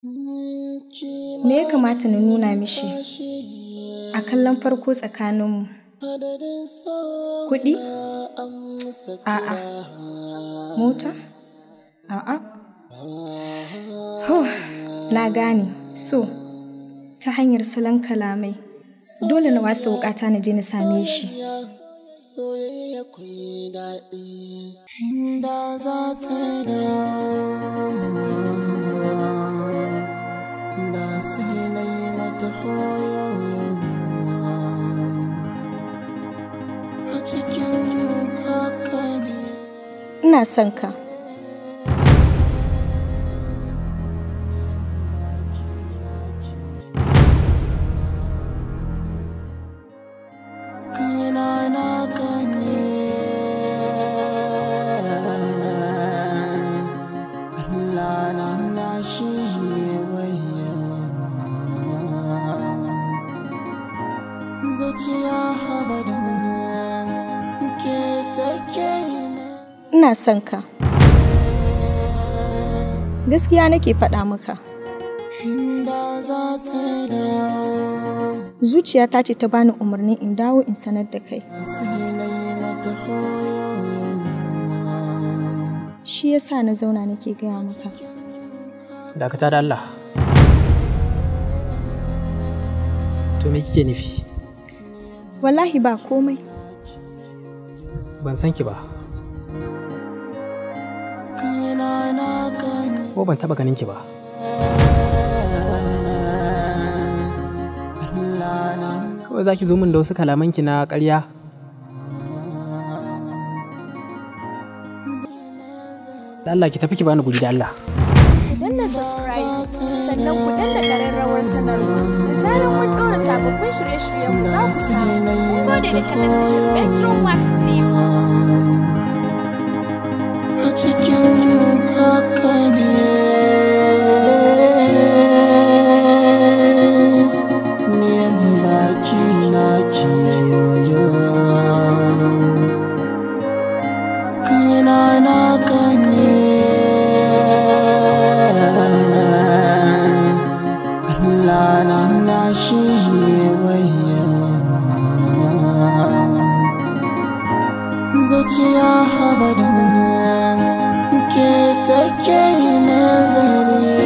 Me ya kamata na nuna mishi a kallon farko tsakaninmu? Kuɗi? A'a. Mota? A'a. Na gane. So, ta hanyar salon kalamai, dole na wasa wukata na je na same shi. Soyayya kuyi daɗi, inda za ta da sai na yi mata hoyo a cikin haka ne. Ina son ka. Ina son ka. Gaskiya nake faɗa maka. Zuciyata ce ta bani umarni in dawo in sanar da kai. Shi yasa na zauna nake gaya maka. Dakata da Allah. To me kike nufi? Wallahi ba komai. Ban san ki ba. Ko ban taba ganin ki ba. Kawai za ki zo min da wasu kalamanki na ƙarya. Da Allah ki tafi ki bani guri da Allah. Danna subscribe sannan ku danna ƙararrawar sanarwa. Da zarar mun ɗora sababbin shirye-shiryenmu za ku samu. Mun gode da kallon tashar Bedroom Wax TV. A cikin haka ne. Miyan baki na kiyoyo. Kaina na gane. Na shi waya zuciya haba da ke take nazari.